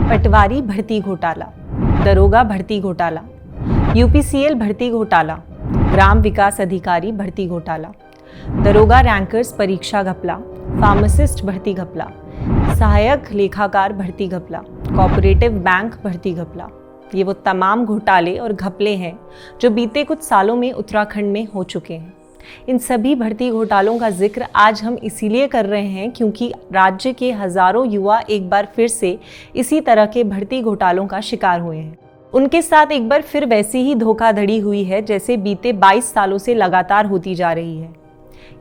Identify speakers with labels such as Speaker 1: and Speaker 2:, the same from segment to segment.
Speaker 1: पटवारी भर्ती घोटाला, दरोगा भर्ती घोटाला, यूपीसीएल भर्ती घोटाला, ग्राम विकास अधिकारी भर्ती घोटाला, दरोगा रैंकर्स परीक्षा घपला, फार्मासिस्ट भर्ती घपला, सहायक लेखाकार भर्ती घपला, कोऑपरेटिव बैंक भर्ती घपला। ये वो तमाम घोटाले और घपले हैं जो बीते कुछ सालों में उत्तराखंड में हो चुके हैं। इन सभी भर्ती घोटालों का जिक्र आज हम इसीलिए कर रहे हैं क्योंकि राज्य के हजारों युवा एक बार फिर से इसी तरह के भर्ती घोटालों का शिकार हुए हैं। उनके साथ एक बार फिर वैसी ही धोखाधड़ी हुई है जैसे बीते 22 सालों से लगातार होती जा रही है।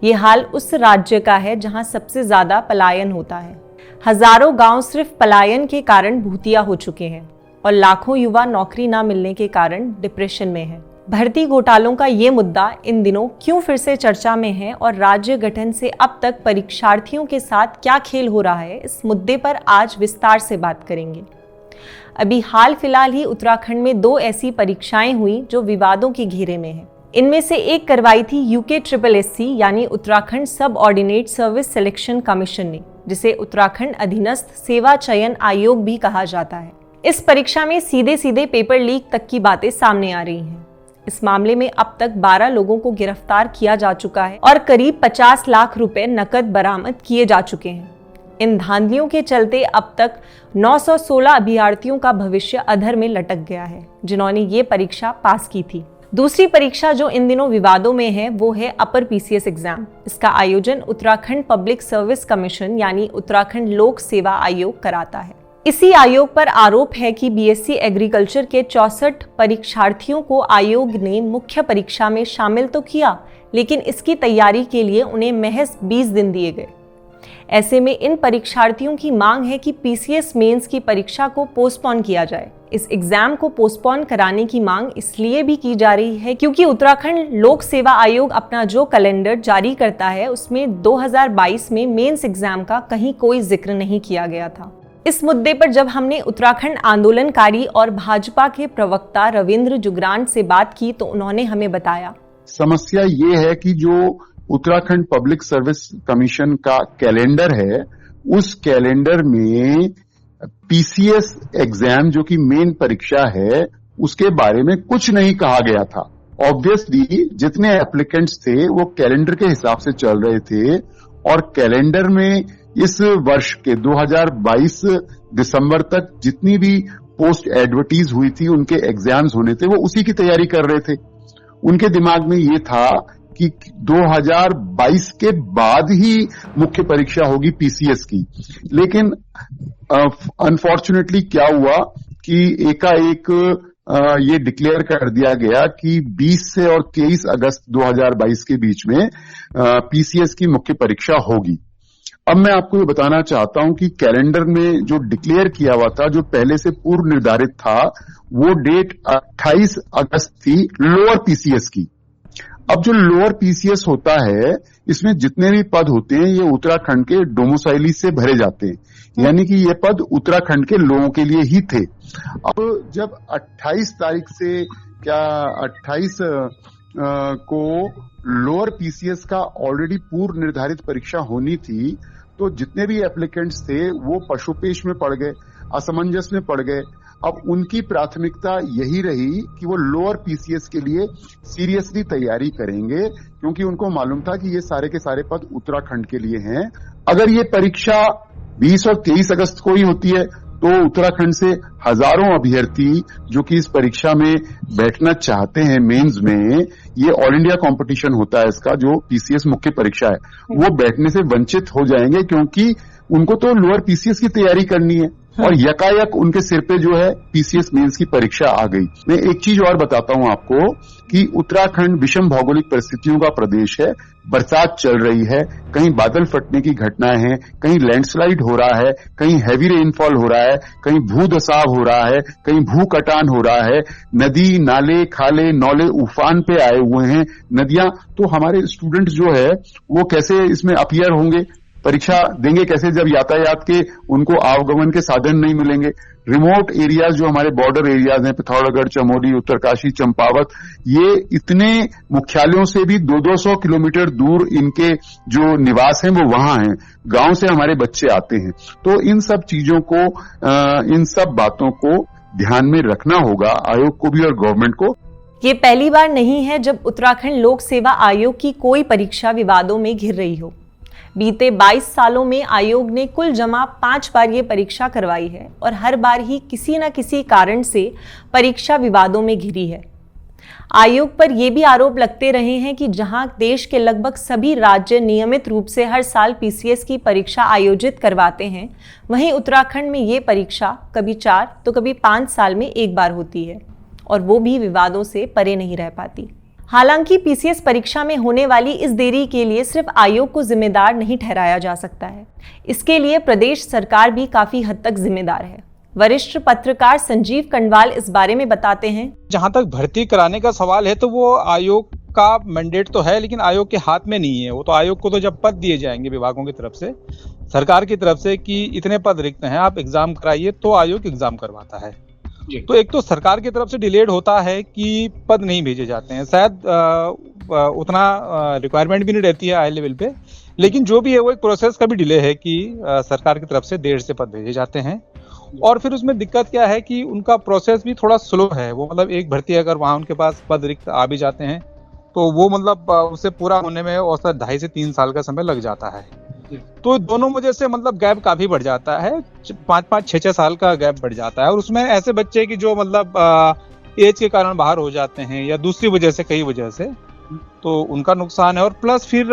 Speaker 1: ये हाल उस राज्य का है जहां सबसे ज्यादा पलायन होता है। हजारों गांव सिर्फ पलायन के कारण भूतिया हो चुके हैं और लाखों युवा नौकरी ना मिलने के कारण डिप्रेशन में हैं। भर्ती घोटालों का ये मुद्दा इन दिनों क्यों फिर से चर्चा में है और राज्य गठन से अब तक परीक्षार्थियों के साथ क्या खेल हो रहा है, इस मुद्दे पर आज विस्तार से बात करेंगे। अभी हाल फिलहाल ही उत्तराखंड में 2 ऐसी परीक्षाएं हुई जो विवादों के घेरे में हैं। इनमें से एक करवाई थी UKSSC यानी उत्तराखंड सब ऑर्डिनेट सर्विस सिलेक्शन कमीशन ने, जिसे उत्तराखंड अधीनस्थ सेवा चयन आयोग भी कहा जाता है। इस परीक्षा में सीधे सीधे पेपर लीक तक की बातें सामने आ रही हैं। इस मामले में अब तक 12 लोगों को गिरफ्तार किया जा चुका है और करीब 50 लाख रुपए नकद बरामद किए जा चुके हैं। इन धांधलियों के चलते अब तक 916 अभ्यर्थियों का भविष्य अधर में लटक गया है, जिन्होंने ये परीक्षा पास की थी। दूसरी परीक्षा जो इन दिनों विवादों में है वो है अपर PCS एग्जाम। इसका आयोजन उत्तराखंड पब्लिक सर्विस कमीशन यानी उत्तराखंड लोक सेवा आयोग कराता है। इसी आयोग पर आरोप है कि BSc एग्रीकल्चर के 64 परीक्षार्थियों को आयोग ने मुख्य परीक्षा में शामिल तो किया, लेकिन इसकी तैयारी के लिए उन्हें महज 20 दिन दिए गए। ऐसे में इन परीक्षार्थियों की मांग है कि PCS मेंस की परीक्षा को पोस्टपोन किया जाए। इस एग्जाम को पोस्टपोन कराने की मांग इसलिए भी की जा रही है क्योंकि उत्तराखंड लोक सेवा आयोग अपना जो कैलेंडर जारी करता है उसमें 2022 में मेंस एग्जाम का कहीं कोई जिक्र नहीं किया गया था। इस मुद्दे पर जब हमने उत्तराखंड आंदोलनकारी और भाजपा के प्रवक्ता रविंद्र जुगरान से बात की तो उन्होंने हमें बताया,
Speaker 2: समस्या ये है कि जो उत्तराखंड पब्लिक सर्विस कमीशन का कैलेंडर है, उस कैलेंडर में PCS एग्जाम जो कि मेन परीक्षा है उसके बारे में कुछ नहीं कहा गया था। ऑब्वियसली जितने एप्लीकेंट्स थे वो कैलेंडर के हिसाब से चल रहे थे और कैलेंडर में इस वर्ष के 2022 दिसंबर तक जितनी भी पोस्ट एडवर्टीज हुई थी, उनके एग्जाम्स होने थे, वो उसी की तैयारी कर रहे थे। उनके दिमाग में ये था कि 2022 के बाद ही मुख्य परीक्षा होगी PCS की। लेकिन अनफॉर्चुनेटली क्या हुआ कि एकाएक ये डिक्लेयर कर दिया गया कि 20 से और 23 अगस्त 2022 के बीच में PCS की मुख्य परीक्षा होगी। अब मैं आपको ये बताना चाहता हूं कि कैलेंडर में जो डिक्लेयर किया हुआ था, जो पहले से पूर्व निर्धारित था, वो डेट 28 अगस्त थी लोअर PCS की। अब जो लोअर PCS होता है, इसमें जितने भी पद होते हैं ये उत्तराखंड के डोमिसाइली से भरे जाते हैं, यानी कि ये पद उत्तराखंड के लोगों के लिए ही थे। अब जब 28 तारीख से 28 को लोअर PCS का ऑलरेडी पूर्व निर्धारित परीक्षा होनी थी, तो जितने भी एप्लीकेंट्स थे वो पशुपेश में पड़ गए, असमंजस में पड़ गए। अब उनकी प्राथमिकता यही रही कि वो लोअर PCS के लिए सीरियसली तैयारी करेंगे, क्योंकि उनको मालूम था कि ये सारे के सारे पद उत्तराखंड के लिए हैं। अगर ये परीक्षा 20 और 23 अगस्त को ही होती है तो उत्तराखंड से हजारों अभ्यर्थी जो कि इस परीक्षा में बैठना चाहते हैं मेंस में, ये ऑल इंडिया कंपटीशन होता है इसका, जो PCS मुख्य परीक्षा है, वो बैठने से वंचित हो जाएंगे क्योंकि उनको तो लोअर PCS की तैयारी करनी है और यकायक उनके सिर पे जो है PCS मेंस की परीक्षा आ गई। मैं एक चीज और बताता हूं आपको कि उत्तराखंड विषम भौगोलिक परिस्थितियों का प्रदेश है। बरसात चल रही है, कहीं बादल फटने की घटनाएं हैं, कहीं लैंडस्लाइड हो रहा है, कहीं हैवी रेनफॉल हो रहा है, कहीं भूदसाव हो रहा है, कहीं भू कटान हो रहा है, नदी नाले खाले नौले उफान पे आए हुए हैं, नदियां। तो हमारे स्टूडेंट्स जो है वो कैसे इसमें अपीयर होंगे? परीक्षा देंगे कैसे जब यातायात के उनको आवागमन के साधन नहीं मिलेंगे। रिमोट एरियाज जो हमारे बॉर्डर एरियाज हैं, पिथौरागढ़, चमोली, उत्तरकाशी, चंपावत, ये इतने मुख्यालयों से भी 200-200 किलोमीटर दूर इनके जो निवास हैं वो वहां हैं। गांव से हमारे बच्चे आते हैं। तो इन सब चीजों को, इन सब बातों को ध्यान में रखना होगा आयोग को भी और गवर्नमेंट को।
Speaker 1: ये पहली बार नहीं है जब उत्तराखंड लोक सेवा आयोग की कोई परीक्षा विवादों में घिर रही हो। बीते 22 सालों में आयोग ने कुल जमा 5 बार ये परीक्षा करवाई है और हर बार ही किसी न किसी कारण से परीक्षा विवादों में घिरी है। आयोग पर यह भी आरोप लगते रहे हैं कि जहां देश के लगभग सभी राज्य नियमित रूप से हर साल पीसीएस की परीक्षा आयोजित करवाते हैं, वहीं उत्तराखंड में ये परीक्षा कभी 4 तो कभी 5 साल में एक बार होती है और वो भी विवादों से परे नहीं रह पाती। हालांकि पीसीएस परीक्षा में होने वाली इस देरी के लिए सिर्फ आयोग को जिम्मेदार नहीं ठहराया जा सकता है। इसके लिए प्रदेश सरकार भी काफी हद तक जिम्मेदार है। वरिष्ठ पत्रकार संजीव कंडवाल इस बारे में बताते हैं।
Speaker 3: जहां तक भर्ती कराने का सवाल है तो वो आयोग का मैंडेट तो है, लेकिन आयोग के हाथ में नहीं है। वो तो आयोग को तो जब पद दिए जाएंगे विभागों की तरफ से, सरकार की तरफ से कि इतने पद रिक्त हैं, आप एग्जाम कराइए, तो आयोग एग्जाम करवाता है। तो एक तो सरकार की तरफ से डिलेड होता है कि पद नहीं भेजे जाते हैं, शायद उतना रिक्वायरमेंट भी नहीं रहती है हाई लेवल पे, लेकिन जो भी है वो एक प्रोसेस का भी डिले है कि सरकार की तरफ से देर से पद भेजे जाते हैं। और फिर उसमें दिक्कत क्या है कि उनका प्रोसेस भी थोड़ा स्लो है। वो मतलब एक भर्ती अगर वहाँ उनके पास पद रिक्त आ भी जाते हैं तो वो मतलब उसे पूरा होने में औसत 2.5 से 3 साल का समय लग जाता है। तो दोनों वजह से मतलब गैप काफी बढ़ जाता है, 5-5, 6-6 साल का गैप बढ़ जाता है। और उसमें ऐसे बच्चे की जो मतलब एज के कारण बाहर हो जाते हैं या दूसरी वजह से, कई वजह से, तो उनका नुकसान है। और प्लस फिर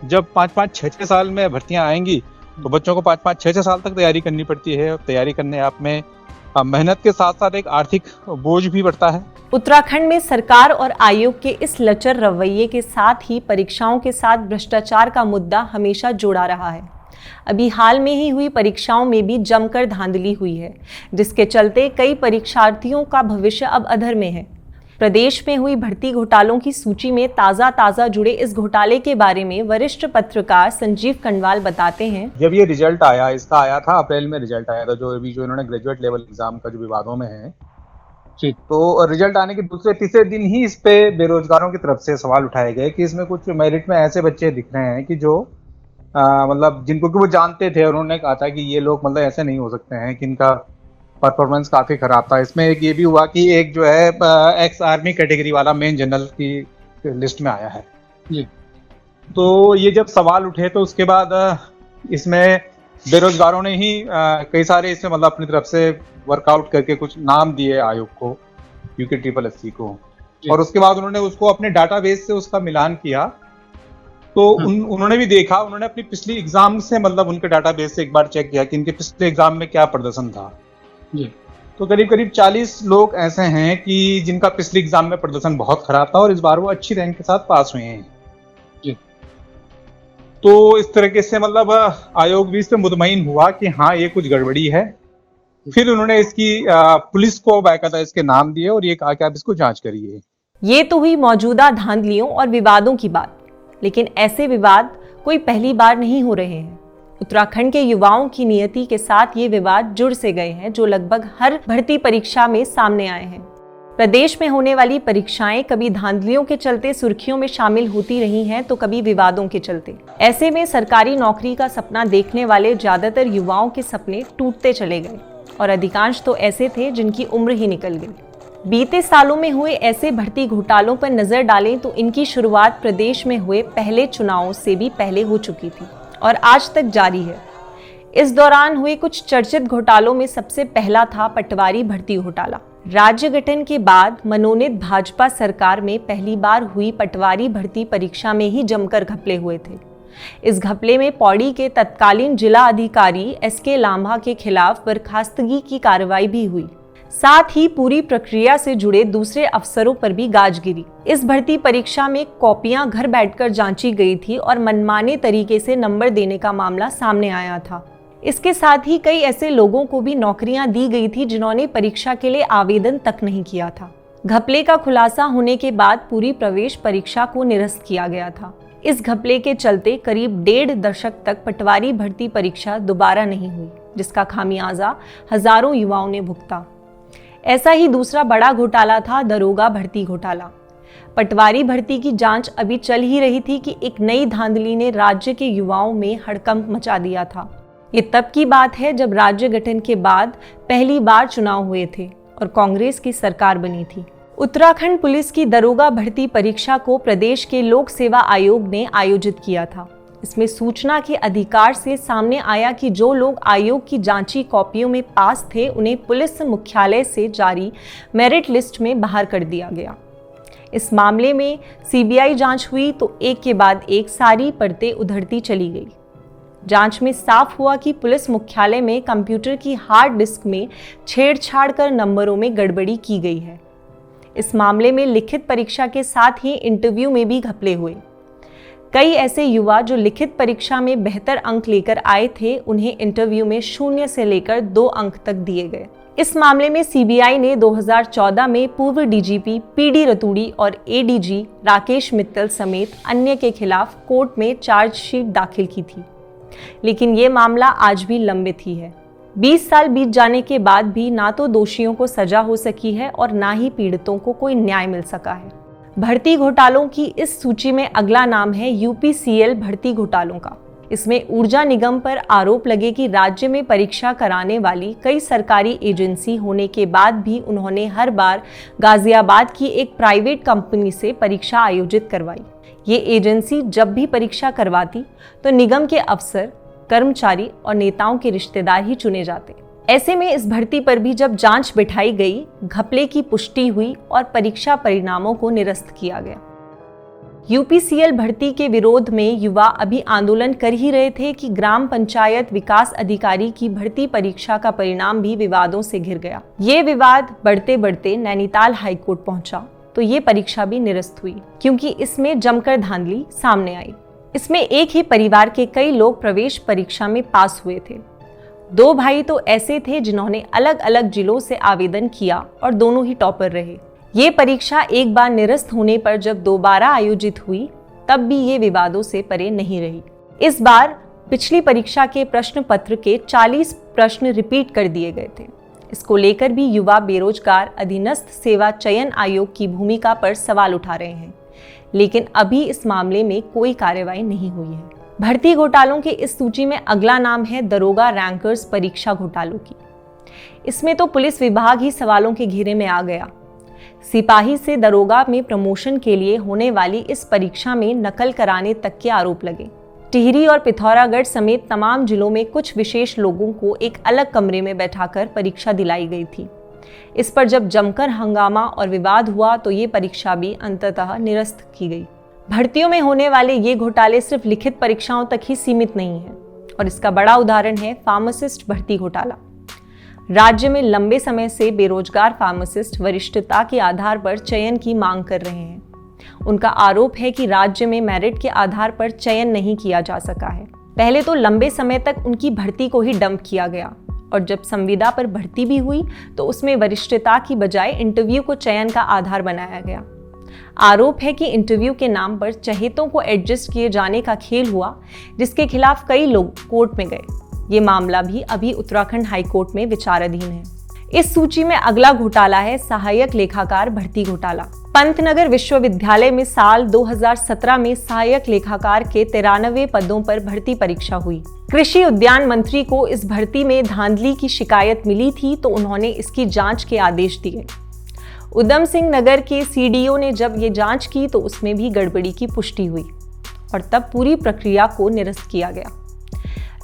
Speaker 3: जब 5-5, 6-6 साल में भर्तियां आएंगी तो बच्चों को 5-5, 6-6 साल तक तैयारी करनी पड़ती है। तैयारी करने आप में मेहनत के साथ साथ एक आर्थिक बोझ भी बढ़ता है।
Speaker 1: उत्तराखंड में सरकार और आयोग के इस लचर रवैये के साथ ही परीक्षाओं के साथ भ्रष्टाचार का मुद्दा हमेशा जुड़ा रहा है। अभी हाल में ही हुई परीक्षाओं में भी जमकर धांधली हुई है, जिसके चलते कई परीक्षार्थियों का भविष्य अब अधर में है। प्रदेश में हुई भर्ती घोटालों की सूची में ताजा जुड़े इस घोटाले के बारे में वरिष्ठ पत्रकार संजीव कंडवाल बताते हैं।
Speaker 3: जब ये रिजल्ट आया, इसका आया था अप्रैल में, रिजल्ट आया था जो इन्होंने ग्रेजुएट लेवल एग्जाम का जो विवादों में है, तो रिजल्ट आने के दूसरे तीसरे दिन ही इस पे बेरोजगारों की तरफ से सवाल उठाए गए कि इसमें कुछ मेरिट में ऐसे बच्चे दिख रहे हैं कि जो मतलब जिनको कि वो जानते थे, उन्होंने कहा था कि ये लोग मतलब ऐसे नहीं हो सकते हैं, कि इनका परफॉर्मेंस काफी खराब था। इसमें एक ये भी हुआ कि एक जो है एक्स आर्मी कैटेगरी वाला मेन जनरल की लिस्ट में आया है जी। तो ये जब सवाल उठे तो उसके बाद इसमें बेरोजगारों ने ही कई सारे इसमें मतलब अपनी तरफ से वर्कआउट करके कुछ नाम दिए आयोग को, UKSSC को, और उसके बाद उन्होंने उसको अपने डाटाबेस से उसका मिलान किया। तो उन्होंने भी देखा, उन्होंने अपनी पिछली एग्जाम से मतलब उनके डाटाबेस से एक बार चेक किया कि इनके पिछले एग्जाम में क्या प्रदर्शन था जी। तो करीब 40 लोग ऐसे हैं कि जिनका पिछले एग्जाम में प्रदर्शन बहुत खराब था और इस बार वो अच्छी रैंक के साथ पास हुए हैं जी। तो इस तरीके से मतलब आयोग भी इससे मुतमईन हुआ कि हाँ ये कुछ गड़बड़ी है। फिर उन्होंने इसकी पुलिस को बाकायदा इसके नाम दिए और ये कहा कि आप इसको जांच करिए।
Speaker 1: ये तो हुई मौजूदा धांधलियों और विवादों की बात, लेकिन ऐसे विवाद कोई पहली बार नहीं हो रहे हैं। उत्तराखंड के युवाओं की नियति के साथ ये विवाद जुड़ से गए हैं, जो लगभग हर भर्ती परीक्षा में सामने आए हैं। प्रदेश में होने वाली परीक्षाएं कभी धांधलियों के चलते सुर्खियों में शामिल होती रही हैं, तो कभी विवादों के चलते। ऐसे में सरकारी नौकरी का सपना देखने वाले ज्यादातर युवाओं के सपने टूटते चले गए और अधिकांश तो ऐसे थे जिनकी उम्र ही निकल गई। बीते सालों में हुए ऐसे भर्ती घोटालों पर नजर डालें तो इनकी शुरुआत प्रदेश में हुए पहले चुनावों से भी पहले हो चुकी थी और आज तक जारी है। इस दौरान हुए कुछ चर्चित घोटालों में सबसे पहला था पटवारी भर्ती घोटाला। राज्य गठन के बाद मनोनीत भाजपा सरकार में पहली बार हुई पटवारी भर्ती परीक्षा में ही जमकर घपले हुए थे। इस घपले में पौड़ी के तत्कालीन जिला अधिकारी SK लांभा के खिलाफ बर्खास्तगी की कार्रवाई भी हुई। साथ ही पूरी प्रक्रिया से जुड़े दूसरे अफसरों पर भी गाज गिरी। इस भर्ती परीक्षा में कॉपियां घर बैठकर जांची गई थी और मनमाने तरीके से नंबर देने का मामला सामने आया था। इसके साथ ही कई ऐसे लोगों को भी नौकरियां दी गई थी जिन्होंने परीक्षा के लिए आवेदन तक नहीं किया था। घपले का खुलासा होने के बाद पूरी प्रवेश परीक्षा को निरस्त किया गया था। इस घपले के चलते करीब 1.5 दशक तक पटवारी भर्ती परीक्षा दोबारा नहीं हुई, जिसका खामियाजा हजारों युवाओं ने भुगता। ऐसा ही दूसरा बड़ा घोटाला था दरोगा भर्ती घोटाला। पटवारी भर्ती की जांच अभी चल ही रही थी कि एक नई धांधली ने राज्य के युवाओं में हड़कंप मचा दिया था। ये तब की बात है जब राज्य गठन के बाद पहली बार चुनाव हुए थे और कांग्रेस की सरकार बनी थी। उत्तराखंड पुलिस की दरोगा भर्ती परीक्षा को प्रदेश के लोक सेवा आयोग ने आयोजित किया था। इसमें सूचना के अधिकार से सामने आया कि जो लोग आयोग की जांची कॉपियों में पास थे, उन्हें पुलिस मुख्यालय से जारी मेरिट लिस्ट में बाहर कर दिया गया। इस मामले में सीबीआई जांच हुई तो एक के बाद एक सारी परतें उधड़ती चली गई। जांच में साफ हुआ कि पुलिस मुख्यालय में कंप्यूटर की हार्ड डिस्क में छेड़छाड़ कर नंबरों में गड़बड़ी की गई है। इस मामले में लिखित परीक्षा के साथ ही इंटरव्यू में भी घपले हुए। कई ऐसे युवा जो लिखित परीक्षा में बेहतर अंक लेकर आए थे, उन्हें इंटरव्यू में 0 से लेकर 2 अंक तक दिए गए। इस मामले में सीबीआई ने 2014 में पूर्व डीजीपी पीडी रतूड़ी और एडीजी राकेश मित्तल समेत अन्य के खिलाफ कोर्ट में चार्जशीट दाखिल की थी, लेकिन ये मामला आज भी लंबित ही है। 20 साल बीत जाने के बाद भी ना तो दोषियों को सजा हो सकी है और ना ही पीड़ितों को कोई न्याय मिल सका है। भर्ती घोटालों की इस सूची में अगला नाम है यूपीसीएल भर्ती घोटालों का। इसमें ऊर्जा निगम पर आरोप लगे कि राज्य में परीक्षा कराने वाली कई सरकारी एजेंसी होने के बाद भी उन्होंने हर बार गाजियाबाद की एक प्राइवेट कंपनी से परीक्षा आयोजित करवाई। ये एजेंसी जब भी परीक्षा करवाती तो निगम के अफसर, कर्मचारी और नेताओं के रिश्तेदार ही चुने जाते। ऐसे में इस भर्ती पर भी जब जांच बिठाई गई, घपले की पुष्टि हुई और परीक्षा परिणामों को निरस्त किया गया। यूपीसीएल भर्ती के विरोध में युवा अभी आंदोलन कर ही रहे थे कि ग्राम पंचायत विकास अधिकारी की भर्ती परीक्षा का परिणाम भी विवादों से घिर गया। ये विवाद बढ़ते बढ़ते नैनीताल हाईकोर्ट पहुंचा तो ये परीक्षा भी निरस्त हुई, क्योंकि इसमें जमकर धांधली सामने आई। इसमें एक ही परिवार के कई लोग प्रवेश परीक्षा में पास हुए थे। 2 भाई तो ऐसे थे जिन्होंने अलग अलग जिलों से आवेदन किया और दोनों ही टॉपर रहे। ये परीक्षा एक बार निरस्त होने पर जब दोबारा आयोजित हुई तब भी ये विवादों से परे नहीं रही। इस बार पिछली परीक्षा के प्रश्न पत्र के 40 प्रश्न रिपीट कर दिए गए थे। इसको लेकर भी युवा बेरोजगार अधीनस्थ सेवा चयन आयोग की भूमिका पर सवाल उठा रहे हैं, लेकिन अभी इस मामले में कोई कार्रवाई नहीं हुई है। भर्ती घोटालों के इस सूची में अगला नाम है दरोगा रैंकर्स परीक्षा घोटालों की। इसमें तो पुलिस विभाग ही सवालों के घेरे में आ गया। सिपाही से दरोगा में प्रमोशन के लिए होने वाली इस परीक्षा में नकल कराने तक के आरोप लगे। टिहरी और पिथौरागढ़ समेत तमाम जिलों में कुछ विशेष लोगों को एक अलग कमरे में बैठाकर परीक्षा दिलाई गई थी। इस पर जब जमकर हंगामा और विवाद हुआ तो ये परीक्षा भी अंततः निरस्त की गई। भर्तियों में होने वाले ये घोटाले सिर्फ लिखित परीक्षाओं तक ही सीमित नहीं है और इसका बड़ा उदाहरण है फार्मासिस्ट भर्ती घोटाला। राज्य में लंबे समय से बेरोजगार फार्मासिस्ट वरिष्ठता के आधार पर चयन की मांग कर रहे हैं। उनका आरोप है कि राज्य में मेरिट के आधार पर चयन नहीं किया जा सका है। पहले तो लंबे समय तक उनकी भर्ती को ही डंप किया गया और जब संविदा पर भर्ती भी हुई तो उसमें वरिष्ठता की बजाय इंटरव्यू को चयन का आधार बनाया गया। आरोप है कि इंटरव्यू के नाम पर चहेतों को एडजस्ट किए जाने का खेल हुआ, जिसके खिलाफ कई लोग कोर्ट में गए। ये मामला भी अभी उत्तराखंड हाईकोर्ट में विचाराधीन है। इस सूची में अगला घोटाला है सहायक लेखाकार भर्ती घोटाला। पंतनगर विश्वविद्यालय में साल 2017 में सहायक लेखाकार के 93 पदों पर भर्ती परीक्षा हुई। कृषि उद्यान मंत्री को इस भर्ती में धांधली की शिकायत मिली थी तो उन्होंने इसकी जांच के आदेश दिए। उधम सिंह नगर के सीडीओ ने जब ये जांच की तो उसमें भी गड़बड़ी की पुष्टि हुई और तब पूरी प्रक्रिया को निरस्त किया गया।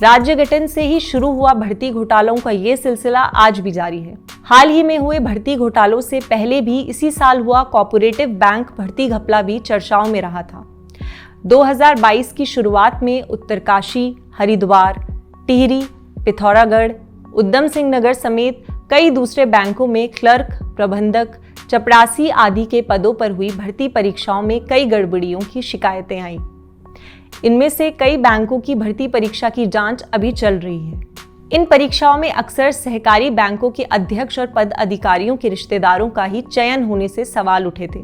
Speaker 1: राज्य गठन से ही शुरू हुआ भर्ती घोटालों का ये सिलसिला आज भी जारी है। हाल ही में हुए भर्ती घोटालों से पहले भी इसी साल हुआ कोऑपरेटिव बैंक भर्ती घपला भी चर्चाओं में रहा था। 2022 की शुरुआत में उत्तरकाशी, हरिद्वार, टिहरी, पिथौरागढ़, उधम सिंह नगर समेत कई दूसरे बैंकों में क्लर्क, प्रबंधक, चपरासी आदि के पदों पर हुई भर्ती परीक्षाओं में कई गड़बड़ियों की शिकायतें आईं। इनमें से कई बैंकों की भर्ती परीक्षा की जांच अभी चल रही है। इन परीक्षाओं में अक्सर सहकारी बैंकों के अध्यक्ष और पद अधिकारियों के रिश्तेदारों का ही चयन होने से सवाल उठे थे।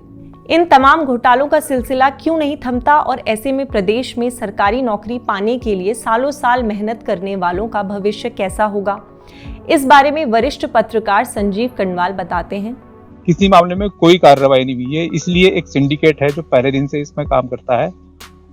Speaker 1: इन तमाम घोटालों का सिलसिला क्यों नहीं थमता और ऐसे में प्रदेश में सरकारी नौकरी पाने के लिए सालों साल मेहनत करने वालों का भविष्य कैसा होगा? इस बारे में वरिष्ठ पत्रकार संजीव कण्वाल बताते हैं।
Speaker 3: किसी मामले में कोई कार्रवाई नहीं हुई है, इसलिए एक सिंडिकेट है जो पहले दिन से इसमें काम करता है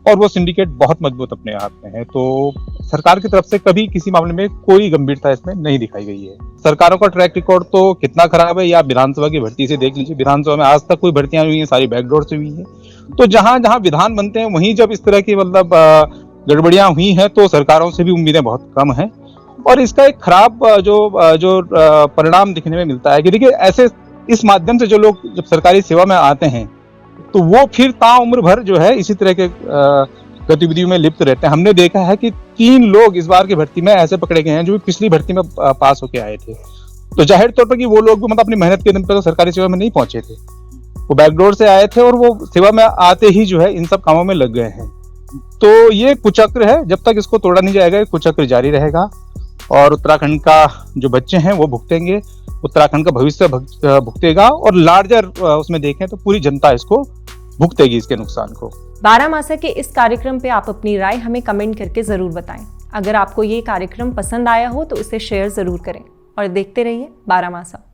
Speaker 3: और वो सिंडिकेट बहुत मजबूत अपने आप में है। तो सरकार की तरफ से कभी किसी मामले में कोई गंभीरता इसमें नहीं दिखाई गई है। सरकारों का ट्रैक रिकॉर्ड तो कितना खराब है, या विधानसभा की भर्ती से देख लीजिए। विधानसभा में आज तक कोई भर्तियां हुई हैं, सारी बैकडोर से हुई है। तो जहां जहां विधान बनते हैं वहीं जब इस तरह की मतलब गड़बड़ियां हुई हैं तो सरकारों से भी उम्मीदें बहुत कम हैं और इसका एक खराब जो परिणाम दिखने में मिलता है कि देखिए ऐसे इस माध्यम से जो लोग जब सरकारी सेवा में आते हैं तो वो फिर ताउम्र भर जो है इसी तरह के गतिविधियों में लिप्त रहते हैं। हमने देखा है कि 3 लोग इस बार की भर्ती में ऐसे पकड़े गए हैं जो पिछली भर्ती में पास होके आए थे। तो जाहिर तौर पर कि वो लोग भी मतलब अपनी मेहनत के दम पे तो सरकारी सेवा में नहीं पहुंचे थे, वो बैकडोर से आए थे और वो सेवा में आते ही जो है इन सब कामों में लग गए हैं। तो ये कुचक्र है, जब तक इसको तोड़ा नहीं जाएगा ये कुचक्र जारी रहेगा और उत्तराखंड का जो बच्चे हैं वो भुगतेंगे, उत्तराखंड का भविष्य भुगतेगा और लार्जर उसमें देखें तो पूरी जनता इसको भुगतेगी, इसके नुकसान को।
Speaker 1: बारामासा के इस कार्यक्रम पे आप अपनी राय हमें कमेंट करके जरूर बताएं। अगर आपको ये कार्यक्रम पसंद आया हो तो इसे शेयर जरूर करें और देखते रहिए बारामासा।